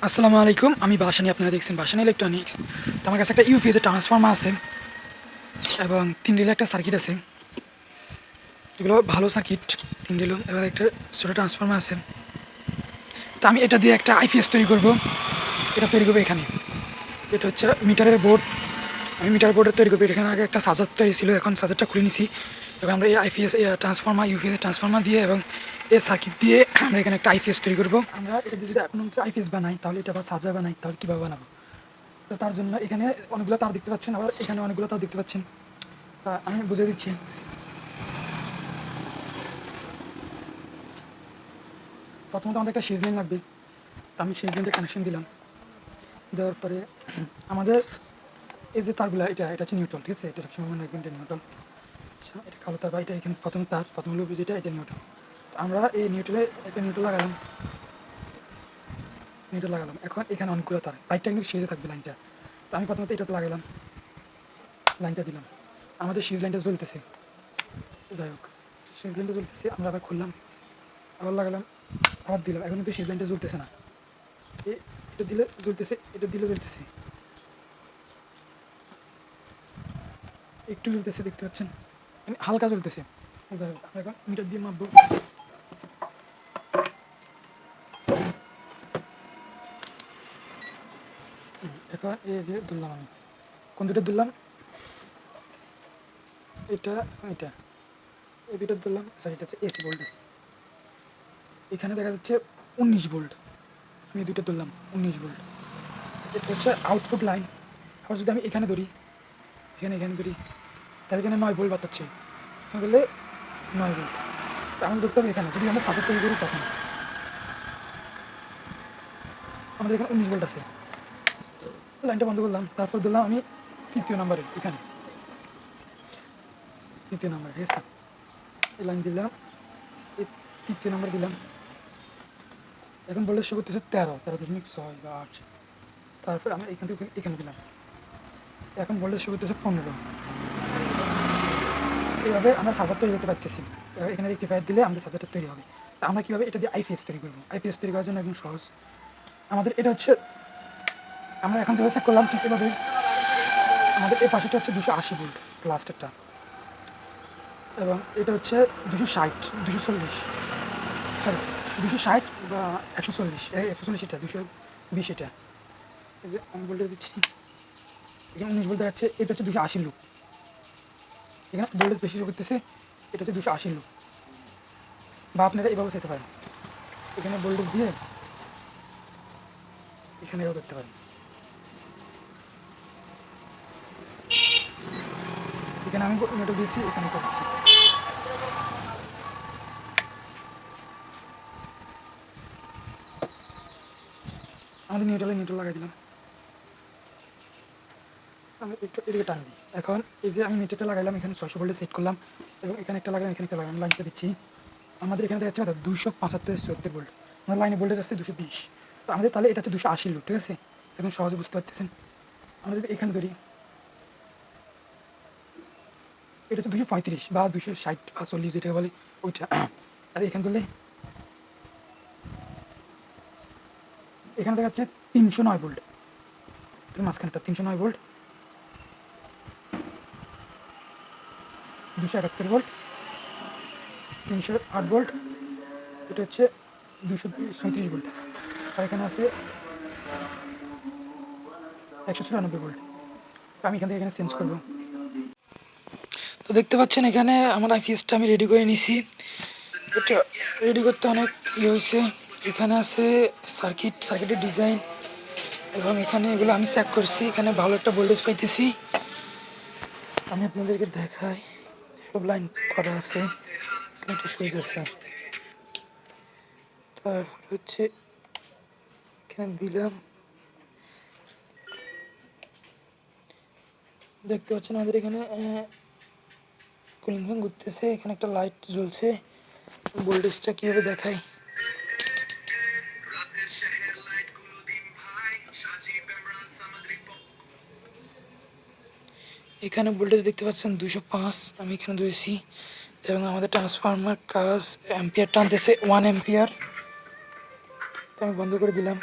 আসসালামু আলাইকুম, আমি বাসানি। আপনারা দেখছেন বাসানি ইলেকট্রনিক্স। তো আমার কাছে একটা ইউপিএসের ট্রান্সফর্মার আছে এবং 3 রিলে একটা সার্কিট আছে। এগুলো ভালো সার্কিট, 3 রিলো। এবার একটা ছোটো ট্রান্সফর্মার আছে। তো আমি এটা দিয়ে একটা আইপিএস তৈরি করব। এটা তৈরি করবো এখানে। এটা হচ্ছে মিটারের বোর্ড। আমি মিটার বোর্ডের তৈরি করবো। এখানে আগে একটা সাজার তৈরি ছিল, এখন সাজারটা খুলে নিছি। এবং আমরা এই আইপিএস ট্রান্সফর্মার, ইউপিএসের ট্রান্সফর্মার দিয়ে এবং এই সার্কিট দিয়ে আমরা এখানে একটা আইপিএস তৈরি করবো। আমরা এটা দিয়ে যদি এখন আইপিএস বানাই, তাহলে এটা আবার সাজা বানাই, তাহলে কীভাবে বানাবো? তো তার জন্য এখানে অনেকগুলো তার দেখতে পাচ্ছেন, আবার এখানে অনেকগুলো তার দেখতে পাচ্ছেন। তা আমি বুঝিয়ে দিচ্ছি। প্রথমত আমাদের একটা সিজ লাইন লাগবে। তো আমি সিজ লাইনটা কানেকশন দিলাম। দেওয়ার পরে আমাদের এই যে তারগুলো, এটা হচ্ছে নিউট্রাল, ঠিক আছে? এটা সবসময় মনে রাখবেন, এটা নিউট্রাল। আচ্ছা, এটা কালো তার বা এটা এখানে প্রথম তার, প্রথম হলো যেটা, এটা নিউট্রাল। তো আমরা এই নিউট্রালে একটা নিউট্রাল লাগালাম। এখন এখানে অনেকগুলো তার, লাইটটা কিন্তু সিজে থাকবে লাইনটা। তো আমি প্রথমত এটাতে লাগালাম, লাইনটা দিলাম। আমাদের সিজ লাইনটা জ্বলতেছে। যাই হোক, সিজ লাইনটা জ্বলতেছে, আমরা আবার খুললাম, আবার লাগালাম, আবার দিলাম। এখন কিন্তু সিজ লাইনটা জ্বলতেছে না। এটা দিলে জ্বলতেছে, এটা দিলে জ্বলতেছে, একটু জ্বলতেছে, দেখতে পাচ্ছেন? মানে হালকা জ্বলতেছে। যাই হোক, আমরা এখন মিটার দিয়ে মাপবো। এখন এই যে ধরলাম, আমি কোন দুটো ধরলাম, এটা এটা এই দুটো ধরলাম। সরি, এটা হচ্ছে এসি ভোল্টেজ। এখানে দেখা যাচ্ছে 19 ভোল্ট। আমি দুটো ধরলাম 19 ভোল্ট। এটা হচ্ছে আউটপুট লাইন। আবার যদি আমি এখানে ধরি, এখানে ধরি, তাহলে এখানে 9 ভোল্ট বাতাচ্ছে। এখানে ধরলে 9 ভোল্ট। তা আমি ধরতে হবে এখানে, যদি আমরা সার্কিট তৈরি করি তখন আমাদের এখানে 19 ভোল্ট আছে। লাইনটা বন্ধ করলাম, তারপর দিলাম আমি তৃতীয় নম্বরে, এখানে তৃতীয় নম্বরে, ঠিক আছে? এই লাইন দিলাম, এই তৃতীয় নম্বর দিলাম। এখন ভোল্টেজ শো করতেছে 13.6 বা 8। তারপর আমরা এখান থেকে এখানে দিলাম। এখন ভোল্টেজ শো করতেছে 15। এইভাবে আমরা সাজার তৈরি করতে পারতেছি। এখানে রেক্টিফায়ার দিলে আমাদের সাজারটা তৈরি হবে। তা আমরা কীভাবে এটা দিয়ে আইপিএস তৈরি করবো? আইপিএস তৈরি করার জন্য একদম সহজ। আমাদের এটা হচ্ছে, আমরা এখন যেভাবে চেক করলাম ঠিক এভাবে আমাদের এই পাশেটা হচ্ছে 280 ভোল্ট লাস্টেরটা, এবং এটা হচ্ছে 260, 240, সরি 260 বা 140, 140 এটা, 220 এটা। এই যে আমি ভোল্টেজ দিচ্ছি, এখানে 19 ভোল্ট দেখাচ্ছে। এটা হচ্ছে 280 লুপ। এখানে ভোল্টেজ বেশি শো করতেছে, এটা হচ্ছে 280 লুপ। বা আপনারা এভাবে যেতে পারেন, এখানে ভোল্টেজ দিয়ে এখানে এভাবে করতে পারেন। এখানে আমি নেটও দিয়েছি, এখানে করছি। আমাদের নিউট্রাল লাগাই দিলাম। আমি একটু এদিকে টান দিই। এখন এই যে আমি মিটারটা লাগাইলাম, এখানে 600 ভোল্টে সেট করলাম, এবং এখানে একটা লাগালাম, এখানে একটা লাগালাম, লাইনটা দিচ্ছি। আমাদের এখানে দেখা যাচ্ছে 275 ভোল্ট। আমাদের লাইনে ভোল্টেজ আসছে 220। তো আমাদের তাহলে এটা হচ্ছে 280 লুপ, ঠিক আছে? এখন সহজে বুঝতে পারতেছেন। আমরা যদি এখানে ধরি, এটা হচ্ছে 235 বা 260 বা 40 যেটা বলে ওইটা। আর এখানে ধরলে এখানে দেখা যাচ্ছে 309 ভোল্ট, মাঝখানটা 309 ভোল্ট, 271 ভোল্ট, 308 ভোল্ট, এটা হচ্ছে 237 ভোল্ট। আর এখানে আছে 194 ভোল্ট। তো আমি এখান থেকে এখানে চেঞ্জ করবো। তো দেখতে পাচ্ছেন এখানে আমার আইপিএসটা আমি রেডি করে নিছি। এটা রেডি করতে অনেক ইয়ে হয়েছে। এখানে আছে সার্কিটের ডিজাইন, এবং এখানে এগুলো আমি চেক করছি। এখানে ভালো একটা ভোল্টেজ পাইতেছি। আমি আপনাদেরকে দেখাই, সব লাইন করা আছে, একটা সুইচ আছে। তারপর হচ্ছে এখানে দিলাম, দেখতে পাচ্ছেন আমাদের এখানে কুলিং ফ্যান ঘুরতেছে, এখানে একটা লাইট জ্বলছে। ভোল্টেজটা কীভাবে দেখাই, এখানে ভোল্টেজ দেখতে পাচ্ছেন 205, আমি এখানে ধরেছি। এবং আমাদের ট্রান্সফর্মার কাজ অ্যাম্পিয়ার টানতেছে 1 অ্যাম্পিয়ার। তো আমি বন্ধ করে দিলাম।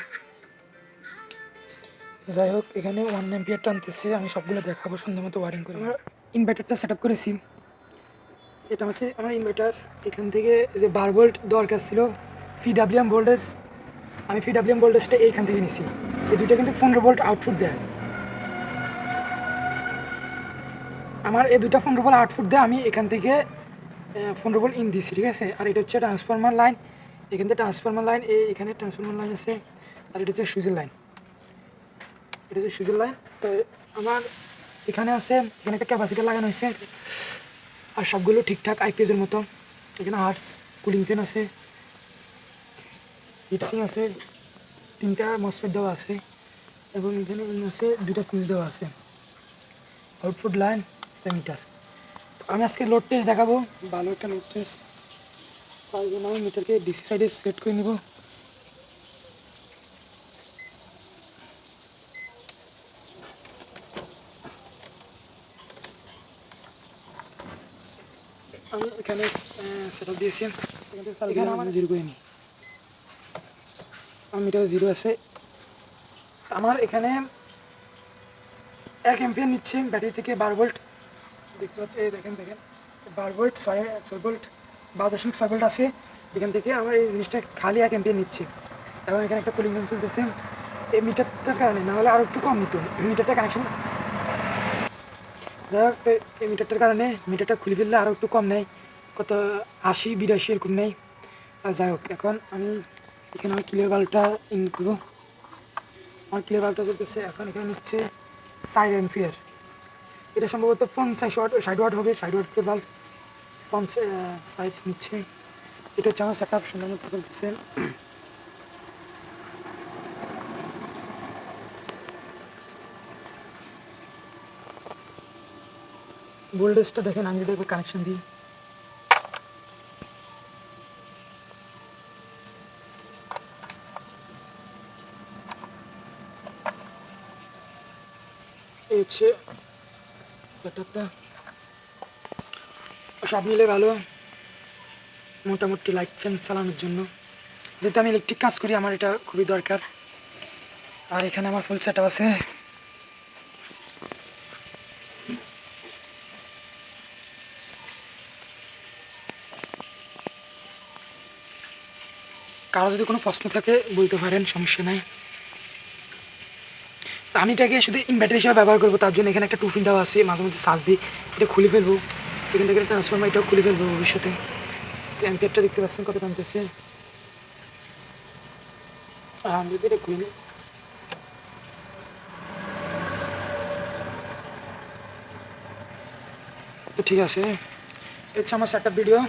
যাই হোক, এখানে 1 অ্যাম্পিয়ার টানতেছে, আমি সবগুলো দেখাবো সুন্দর মতো ওয়ারিং করে। আমার ইনভার্টারটা সেট আপ করেছি, এটা হচ্ছে আমার ইনভার্টার। এখান থেকে যে 12 ভোল্ট দরকার ছিল পিডাব্লিউএম ভোল্টেজ, আমি পিডাব্লিউএম ভোল্টেজটা এইখান থেকে নিছি। এই দুইটা কিন্তু 15 ভোল্ট আউটপুট দেয়, আমার এই দুইটা 15 ভোল্ট আউটপুট দেয়, আমি এখান থেকে 15 ভোল্ট ইন দিছি, ঠিক আছে। আর এটা হচ্ছে ট্রান্সফরমার লাইন, এখান থেকে ট্রান্সফরমার লাইন, এখানে ট্রান্সফরমার লাইন আছে। আর এটা হচ্ছে সুইচের লাইন, এটা হচ্ছে সুইচের লাইন। তো আমার এখানে আছে, এখানে একটা ক্যাপাসিটার লাগানো হয়েছে, আর সবগুলো ঠিকঠাক আইপিএস এর মতো। এখানে হার্টস, কুলিং ফ্যান আছে, হিটসিং আছে, 3টা মসফেট দেওয়া আছে, এবং এখানে আছে 2টা ফিউজ দেওয়া আছে। আউটপুট লাইন, একটা মিটার। আমি আজকে লোড টেস্ট দেখাবো, ভালো একটা লোড টেস্ট। তার জন্য আমি মিটারকে ডিসি সাইডে সেট করে নেব। আমি এখানে সেট আপ দিয়েছি, এখানে আমার 0 করে নিই, আমার মিটার 0 আছে। আমার এখানে 1 অ্যাম্পিয়ার নিচ্ছে ব্যাটারি থেকে, 12 ভোল্ট দেখতে পাচ্ছি, এই দেখেন 12 ভোল্ট, 6 ভোল্ট, 12.6 ভোল্ট আছে। এখান থেকে আমার এই জিনিসটা খালি 1 অ্যাম্পিয়ার নিচ্ছে, এবং এখানে একটা কুলিং ফ্যান চলতেছে। এই মিটারটার কারণে, না হলে আরও একটু কম নিত মিটারটা কানেকশন। যাই হোক, এই মিটারটার কারণে মিটারটা খুলে ফেললে আরও একটু কম নেয়, কত 80-82 এরকম নেই। আর যাই হোক, এখন আমি এখানে আমার ক্লিয়ার বাল্বটা ইন করবো। আমার ক্লিয়ার বাল্বটা চলতেছে, এখন এখানে নিচ্ছে 4 অ্যাম্পিয়ার। এটা সম্ভবত 50 ওয়াট, 60 ওয়াট হবে, 60 ওয়াটের বাল্ব 50 নিচ্ছে। এটা হচ্ছে আমার সেট আপ, সুন্দর মতো চলতেছে। ভোল্টেজটা দেখেন, আমি যদি একবার কানেকশন দিই, এই হচ্ছে সেট আপটা। সব মিলে ভালো, মোটামুটি লাইট ফ্যান চালানোর জন্য, যেহেতু আমি ইলেকট্রিক কাজ করি, আমার এটা খুবই দরকার। আর এখানে আমার ফুল সেট আপ আছে। কারো যদি কোনো প্রশ্ন থাকে বলতে পারেন, সমস্যা নাই। আমি এটাকে শুধু ইনভার্টার হিসাবে ব্যবহার করবো, তার জন্য এখানে একটা 2 পিন দেওয়া আছে, মাঝে মধ্যে চার্জ দিই, এটা খুলে ফেলবো। এখান থেকে ট্রান্সফরমার, এটাও খুলে ফেলবো ভবিষ্যতে। অ্যাম্পিয়ারটা দেখতে পাচ্ছেন কত টানতেছে, আমি যদি এটা খুলে নিই, তো ঠিক আছে। হচ্ছে আমার সেট আপ ভিডিও।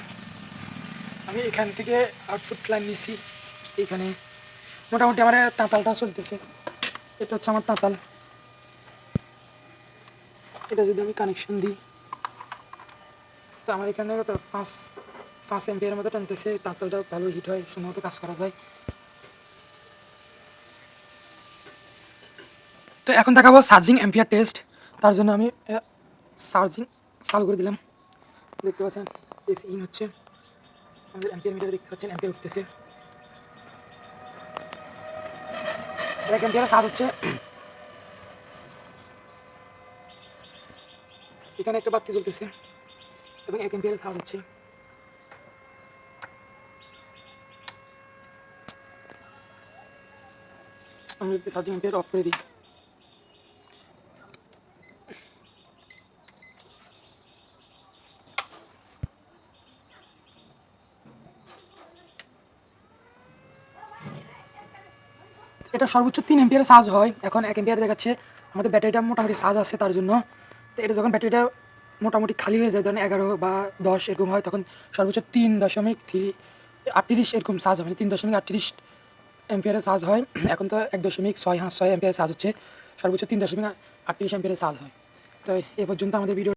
আমি এখান থেকে আউটপুট লাইন নিছি, এখানে মোটামুটি আমার তাঁতালটা চলতেছে। এটা হচ্ছে আমার তাঁতাল, এটা যদি আমি কানেকশন দিই, তো আমার এখানে 5 অ্যাম্পিয়ারের মতো টানতেছে। তাঁতালটা ভালো হিট হয়, সুন্দর মতো কাজ করা যায়। তো এখন দেখাবো চার্জিং অ্যাম্পিয়ার টেস্ট। তার জন্য আমি চার্জিং চালু করে দিলাম, দেখতে পাচ্ছেন এসি ইন হচ্ছে, আমাদের অ্যাম্পিয়ার মিটার দেখতে পাচ্ছেন, অ্যাম্পিয়ার উঠতেছে, 1 অ্যাম্পিয়ারে চার্জ হচ্ছে। এখানে একটা বাতি জ্বলতেছে, এবং 1 অ্যাম্পিয়ারে চার্জ হচ্ছে। আমি যদি চার্জিং অ্যাম্পিয়ার অফ করে দিই, এটা সর্বোচ্চ 3 অ্যাম্পিয়ারে চার্জ হয়। এখন 1 অ্যাম্পিয়ার দেখাচ্ছে, আমাদের ব্যাটারিটা মোটামুটি চার্জ আছে, তার জন্য। তো এটা যখন ব্যাটারিটা মোটামুটি খালি হয়ে যায়, ধরেন 11 বা 10 এরকম হয়, তখন সর্বোচ্চ 3.38 এরকম চার্জ হবে, 3.38 অ্যাম্পিয়ারে চার্জ হয়। এখন তো 1.6 অ্যাম্পিয়ারে চার্জ হচ্ছে, সর্বোচ্চ 3.38 অ্যাম্পিয়ারে চার্জ হয়। তো এ পর্যন্ত আমাদের ভিডিও।